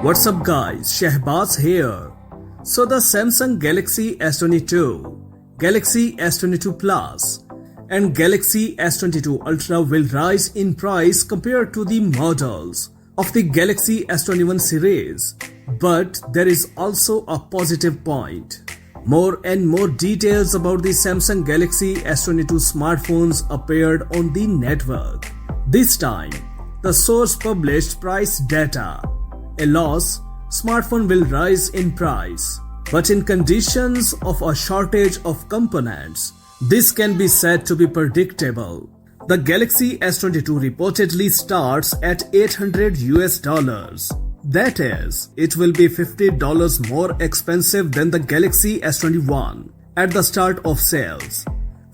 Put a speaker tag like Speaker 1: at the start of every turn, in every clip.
Speaker 1: What's up guys, Shahbaz here. So the Samsung Galaxy S22, Galaxy S22 Plus and Galaxy S22 Ultra will rise in price compared to the models of the Galaxy S21 series. But there is also a positive point. More and more details about the Samsung Galaxy S22 smartphones appeared on the network. This time, the source published price data. A loss, smartphone will rise in price, but in conditions of a shortage of components, this can be said to be predictable. The Galaxy S22 reportedly starts at $800. That is, it will be $50 more expensive than the Galaxy S21 at the start of sales.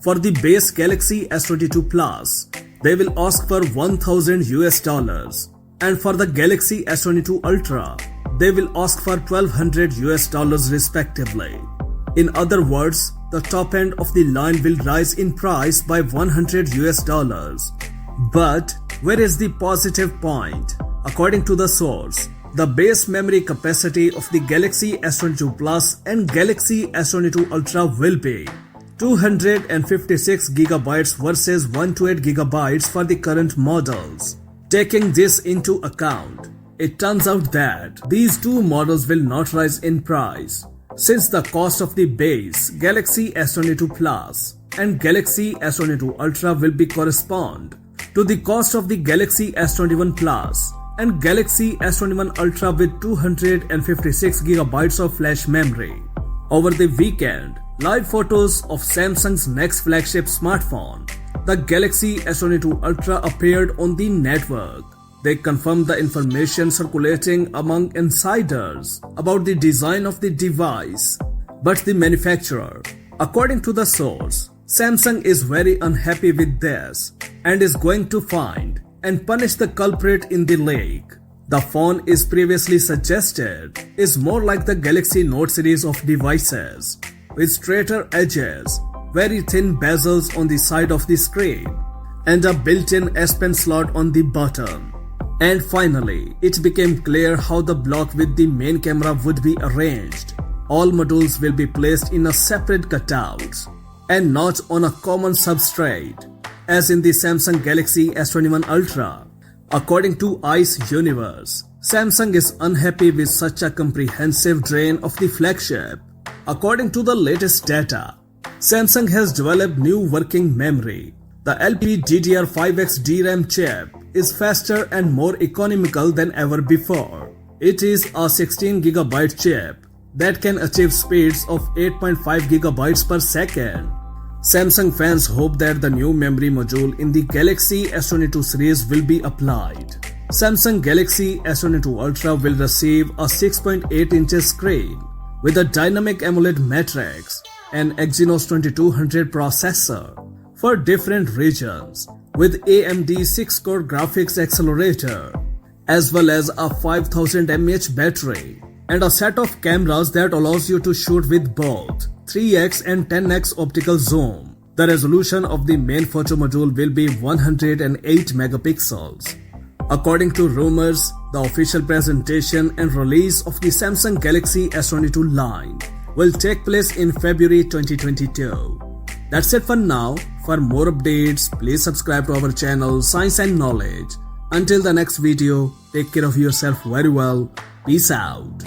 Speaker 1: For the base Galaxy S22 Plus, they will ask for $1,000. And for the Galaxy S22 Ultra, they will ask for $1,200 respectively. In other words, the top end of the line will rise in price by $100. But where is the positive point? According to the source, the base memory capacity of the Galaxy S22 Plus and Galaxy S22 Ultra will be 256GB versus 128GB for the current models. Taking this into account, it turns out that these two models will not rise in price, since the cost of the base Galaxy S22 Plus and Galaxy S22 Ultra will be correspond to the cost of the Galaxy S21 Plus and Galaxy S21 Ultra with 256GB of flash memory. Over the weekend, live photos of Samsung's next flagship smartphone, the Galaxy S22 Ultra, appeared on the network. They confirmed the information circulating among insiders about the design of the device. But the manufacturer, according to the source, Samsung is very unhappy with this and is going to find and punish the culprit in the lake. The phone is previously suggested is more like the Galaxy Note series of devices, with straighter edges, very thin bezels on the side of the screen, and a built-in S Pen slot on the bottom. And finally, it became clear how the block with the main camera would be arranged. All modules will be placed in a separate cutouts and not on a common substrate, as in the Samsung Galaxy S21 Ultra. According to Ice Universe, Samsung is unhappy with such a comprehensive drain of the flagship. According to the latest data, Samsung has developed new working memory. The LPDDR5X DRAM chip is faster and more economical than ever before. It is a 16GB chip that can achieve speeds of 8.5GB per second. Samsung fans hope that the new memory module in the Galaxy S22 series will be applied. Samsung Galaxy S22 Ultra will receive a 6.8 inches screen with a dynamic AMOLED matrix and Exynos 2200 processor for different regions, with AMD 6-core graphics accelerator, as well as a 5000 mAh battery and a set of cameras that allows you to shoot with both 3x and 10x optical zoom. The resolution of the main photo module will be 108 megapixels. According to rumors, the official presentation and release of the Samsung Galaxy S22 line will take place in February 2022. That's it for now. For more updates, please subscribe to our channel Science and Knowledge. Until the next video, take care of yourself very well. Peace out.